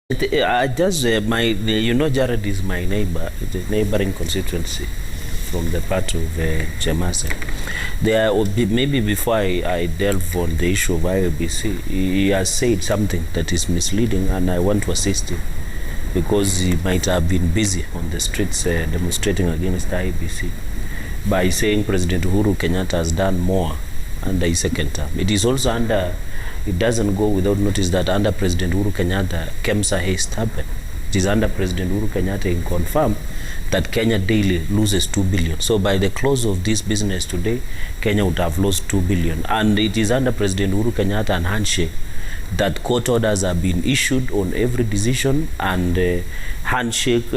I just Jared is my neighbor, the neighboring constituency from the part of Chemase. There, maybe before I delve on the issue of IEBC, he has said something that is misleading, and I want to assist him because he might have been busy on the streets demonstrating against IEBC by saying President Uhuru Kenyatta has done more under his second term. It is also it doesn't go without notice that under President Uhuru Kenyatta, KEMSA haste happened. It is under President Uhuru Kenyatta he confirmed that Kenya daily loses 2 billion. So by the close of this business today, Kenya would have lost 2 billion. And it is under President Uhuru Kenyatta and handshake that court orders have been issued on every decision, and handshake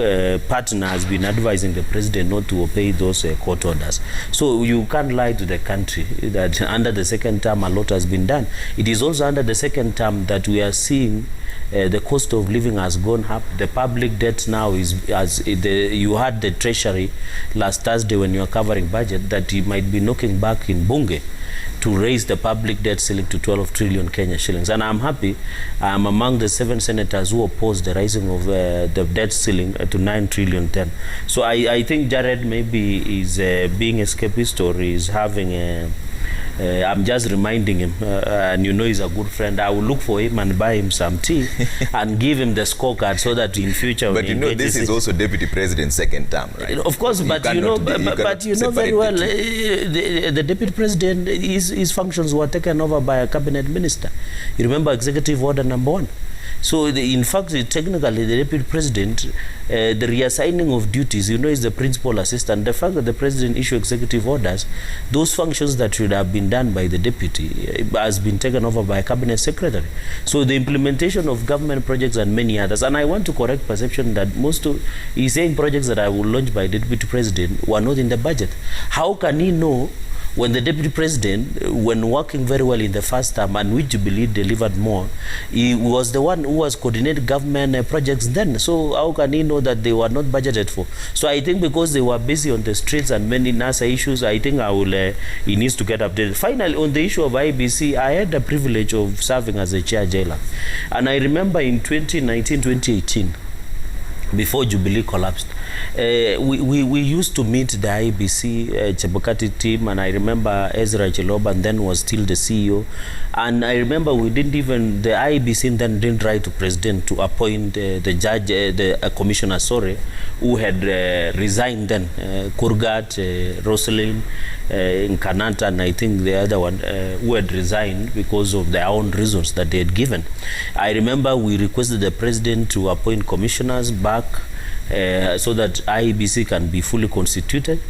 partner has been advising the president not to obey those court orders. So you can't lie to the country that under the second term a lot has been done. It is also under the second term that we are seeing the cost of living has gone up. The public debt now is, you had the treasury last Thursday when you were covering budget, that you might be knocking back in Bunge to raise the public debt ceiling to 12 trillion Kenya shillings. And I'm happy I'm among the 7 senators who opposed the rising of the debt ceiling to 9 trillion 10. So I think Jared maybe is being escapist, or is having a I'm just reminding him, and he's a good friend. I will look for him and buy him some tea and give him the scorecard so that in future. But this is also Deputy President's second term, right? Of course, but very well, the Deputy President, his functions were taken over by a cabinet minister. You remember Executive Order number 1. So, in fact, technically, the Deputy President, the reassigning of duties, is the principal assistant. The fact that the President issue executive orders, those functions that should have been done by the Deputy has been taken over by a Cabinet Secretary. So, the implementation of government projects and many others, and I want to correct perception that he's saying projects that I will launch by the Deputy President were not in the budget. How can he know when the Deputy President, when working very well in the first term, and which Jubilee delivered more, he was the one who was coordinating government projects then? So how can he know that they were not budgeted for? So I think because they were busy on the streets and many NASA issues, I think he needs to get updated. Finally, on the issue of IEBC, I had the privilege of serving as a chair jailer. And I remember in 2019, 2018, before Jubilee collapsed, we used to meet the IEBC Chebukati team, and I remember Ezra Chiloba then was still the CEO, and I remember the IEBC then didn't write to President to appoint the judge, the Commissioner Sore, who had resigned then, Kurgat, Roselyn, Nkanata, and I think the other one, who had resigned because of their own reasons that they had given. I remember we requested the President to appoint commissioners back so that IEBC can be fully constituted,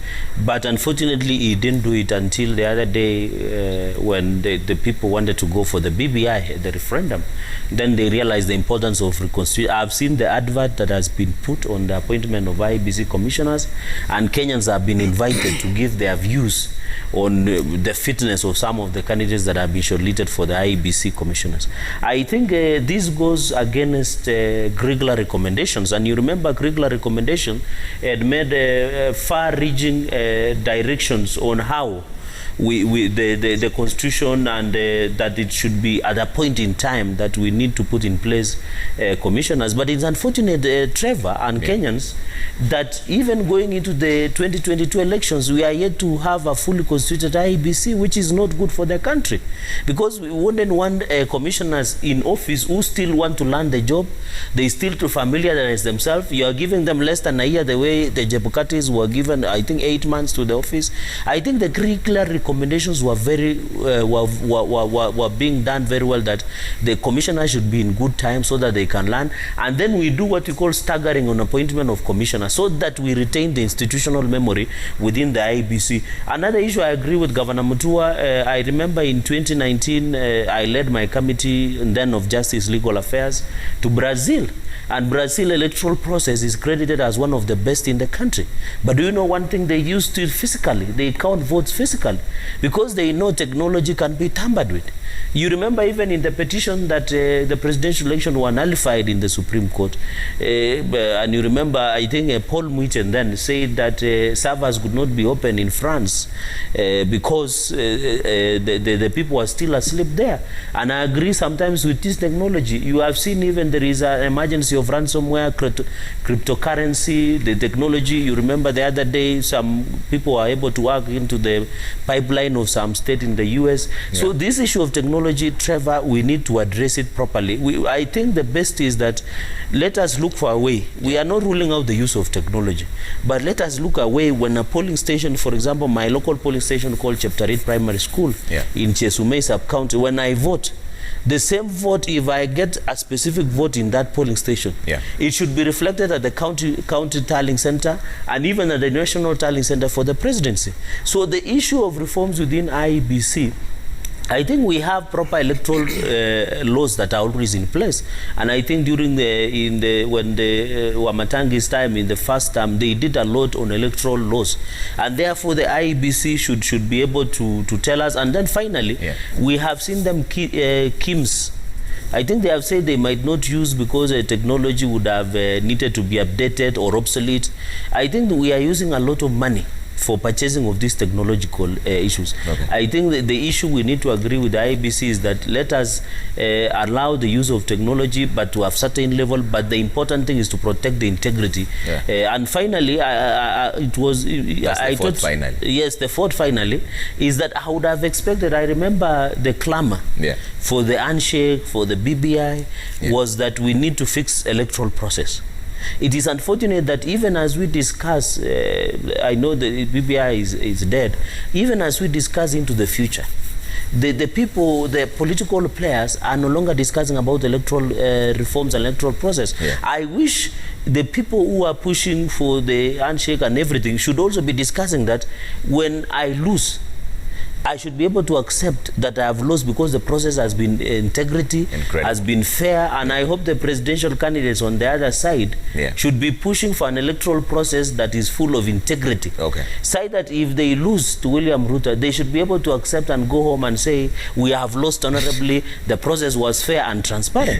but unfortunately he didn't do it until the other day when the people wanted to go for the BBI, the referendum. Then they realized the importance of reconstitution. I've seen the advert that has been put on the appointment of IEBC commissioners, and Kenyans have been invited to give their views on the fitness of some of the candidates that have been shortlisted for the IEBC commissioners. I think this goes against Griegler recommendations, and you remember Griegler recommendation had made far-reaching directions on how the constitution, and that it should be at a point in time that we need to put in place commissioners. But it's unfortunate, Trevor and Kenyans, that even going into the 2022 elections, we are yet to have a fully constituted IEBC, which is not good for the country, because we wouldn't want commissioners in office who still want to learn the job. They still to familiarize themselves. You are giving them less than a year, the way the Chebukatis were given, I think, 8 months to the office. I think the clear recommendations were were being done very well, that the commissioner should be in good time so that they can learn, and then we do what we call staggering on appointment of commissioners so that we retain the institutional memory within the IEBC. Another issue, I agree with Governor Mutua. I remember in 2019 I led my committee then of Justice Legal Affairs to Brazil, and Brazil electoral process is credited as one of the best in the country. But do you know one thing? They used it physically. They count votes physically. because they know technology can be tampered with. You remember even in the petition that the presidential election were nullified in the Supreme Court, and you remember, I think Paul Muiten then said that servers could not be opened in France because the people were still asleep there. And I agree sometimes with this technology. You have seen even there is an emergency of ransomware, cryptocurrency, the technology. You remember the other day some people were able to hack into the pipeline of some state in the US. Yeah. So this issue of technology, Trevor, we need to address it properly. I think the best is that let us look for a way. We are not ruling out the use of technology, but let us look away when a polling station, for example, my local polling station called Chapter 8 Primary School in Chesumei Sub-County, when I vote, the same vote, if I get a specific vote in that polling station, it should be reflected at the county tallying center and even at the national tallying center for the presidency. So the issue of reforms within IEBC, I think we have proper electoral laws that are always in place, and I think during when the Wamatangi's time in the first term, they did a lot on electoral laws, and therefore the IEBC should be able to tell us. And then finally, we have seen them KIMS. I think they have said they might not use because technology would have needed to be updated or obsolete. I think we are using a lot of money for purchasing of these technological issues. I think the issue we need to agree with the IEBC is that let us allow the use of technology, but to a certain level, but the important thing is to protect the integrity. And finally, it was... I thought finally. Yes, the fourth finally is that I would have expected, I remember the clamor for the handshake, for the BBI, was that we need to fix electoral process. It is unfortunate that even as we discuss, I know the BBI is dead, even as we discuss into the future, the people, the political players are no longer discussing about electoral reforms and electoral process. I wish the people who are pushing for the handshake and everything should also be discussing that when I lose, I should be able to accept that I have lost because the process has been integrity, has been fair, and I hope the presidential candidates on the other side should be pushing for an electoral process that is full of integrity. So that if they lose to William Ruto, they should be able to accept and go home and say, we have lost honorably, the process was fair and transparent.